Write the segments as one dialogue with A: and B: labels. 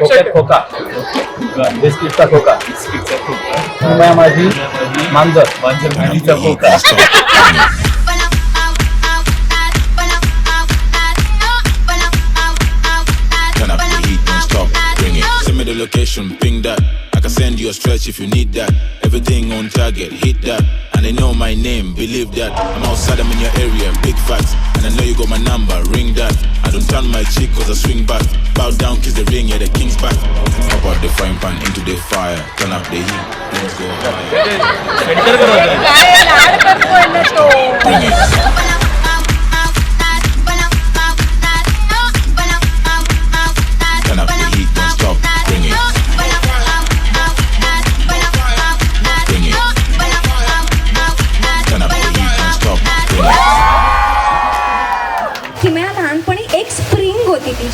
A: खोक्यात खोका, बिस्किटचा खोका, किमया माझी मांजर, मांजरचा खोका.
B: The location, ping that. I can send you a stretch if you need that. Everything on target, hit that. And they know my name, believe that. I'm outside, I'm in your area, big facts. And I know you got my number, ring that. I don't turn my cheek cause I swing back. Bow down, kiss the ring, yeah, the king's back. Pop out the frying pan into the fire. Turn up the heat, let's go higher.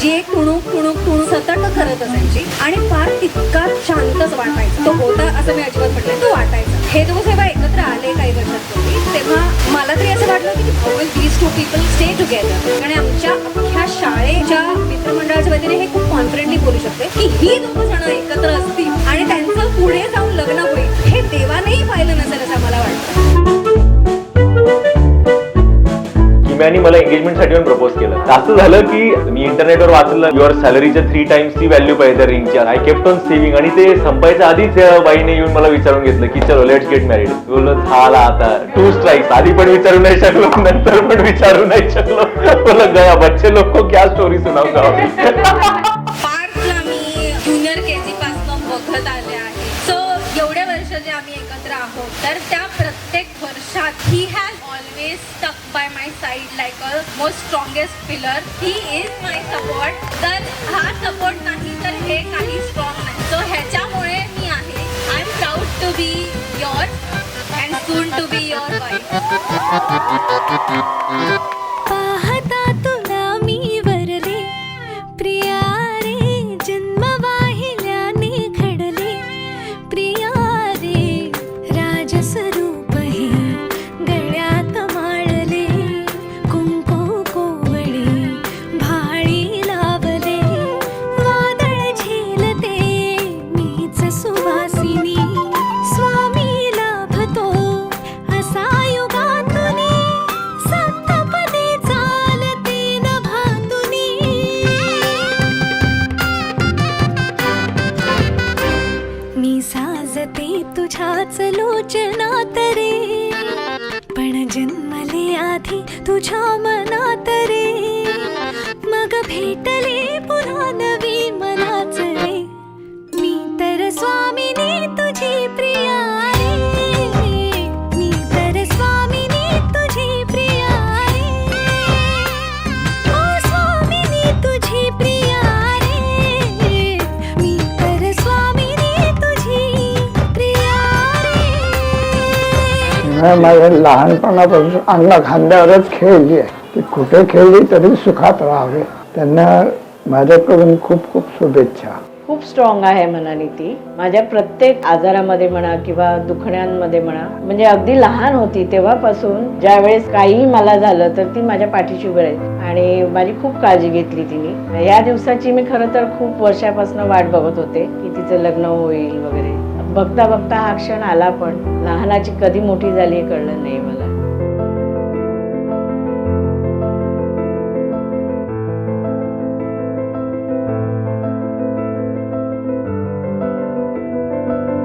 C: जी एक टुणूक टुणूक टुणूक सतत करत असायची आणि फार तितका शांतच वाटायचा तो होता असं मी अजिबात म्हटलं तो वाटायचा. हे दोघं जेव्हा एकत्र आले काही वर्षांपूर्वी तेव्हा मला तरी असं वाटलं की how will these two people stay together. आणि आमच्या अख्ख्या शाळेच्या मित्रमंडळाच्या वतीने हे खूप कॉन्फिडेंटली बोलू शकते की ही दोघं जण एकत्र असतील आणि त्यांचं पुढे जाऊन लग्न होईल हे देवानेही पाहिलं नसेल असं मला वाटतं.
D: किमयाने मला एंगेजमेंटसाठी पण प्रपोज केलं. असं झालं की मी इंटरनेटवर वाचलं युअर सॅलरीच्या 3 times ती व्हॅल्यू पाहिजे रिंगच्या. आय केप्ट ऑन सेव्हिंग आणि ते संपायच्या आधीच बाईने येऊन मला विचारून घेतलं की चलो लेट्स गेट मॅरिड. बोललो झाला आता 2 strikes. आधी पण विचारू नाही शकलो, नंतर पण विचारू नाही शकलो. बोललो गया बच्चे लोक को क्या स्टोरी सुनाऊंगा.
C: पार्थला मी ज्युनियर केजी पासून बघत आले आहे. सो एवढ्या वर्ष जे आम्ही एकत्र आहोत तर त्या प्रत्येक वर्षात he has always stuck by my side like a most strongest pillar. He is my support. तर हा सपोर्ट नाही तर हे काही स्ट्रॉंग नाही. सो ह्याच्यामुळे मी आहे. I am proud to be yours and soon to be your wife.
E: पाहता तुला मी वरले प्रिया रे जन्म वाहिल्याने घडले प्रिया रे राजस्वरूप हे गळ्यात माळले कुंकू कोवळे भाळी लावले वादळ झेलते मीच सुवासिनी स्वामी लाभतो असा युगातुनी सप्तपदी चालते नभातुनी. मी साजते तुझ्याच लोचनात रे पण जन्मले आधी तुझ्या मनात रे मग भेटले पुन्हा नवी मनाच रे मी तर स्वामिनी तुझी प्रिया रे मी तर स्वामिनी तुझी प्रिया रे ओ स्वामिनी तुझी प्रिया रे मी तर स्वामिनी तुझी प्रिया रे.
F: माझ्या लहानपणापासून अन्न खांद्यावरच खेळली आहे. ती कुठे खेळली तरी सुखात राहावे. त्यांना माझ्याकडून खूप खूप शुभेच्छा.
G: खूप स्ट्रॉंग आहे मनाने ती. माझ्या प्रत्येक आजारामध्ये म्हणा किंवा दुखण्यांमध्ये म्हणा म्हणजे अगदी लहान होती तेव्हापासून ज्या वेळेस काही मला झालं तर ती माझ्या पाठीशी उभी राहिली आणि माझी खूप काळजी घेतली तिने. या दिवसाची मी खरं तर खूप वर्षापासून वाट बघत होते की तिचं लग्न होईल वगैरे. बघता बघता हा क्षण आला पण लहानाची कधी मोठी झाली हे कळलं नाही मला.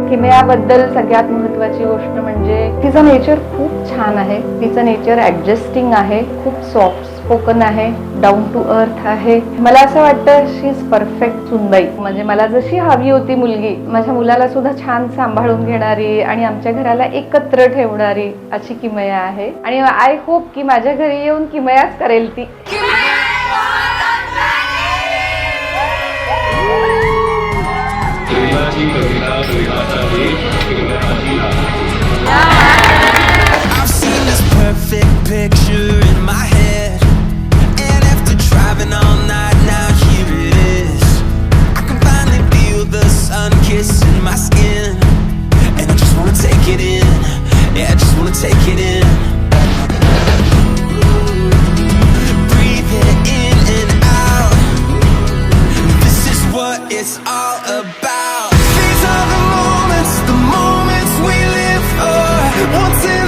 H: किमयाबद्दल सगळ्यात महत्त्वाची गोष्ट म्हणजे तिचं नेचर खूप छान आहे. तिचं नेचर ॲडजस्टिंग आहे, खूप सॉफ्ट स्पोकन आहे, डाऊन टू अर्थ आहे. मला असं वाटतं शी इज परफेक्ट सुनबाई. म्हणजे मला जशी हवी होती मुलगी माझ्या मुलाला सुद्धा छान सांभाळून घेणारी आणि आमच्या घराला एकत्र ठेवणारी अशी किमया आहे. आणि आय होप की माझ्या घरी येऊन किमयाच करेल ती.
B: I've seen this perfect picture in my head, and after driving all night, now here it is. I can finally feel the sun kissing my skin, and I just wanna take it in. Yeah, I just wanna take it in. Breathe it in and out. This is what it's
I: all about. These are the moments we live for. Once in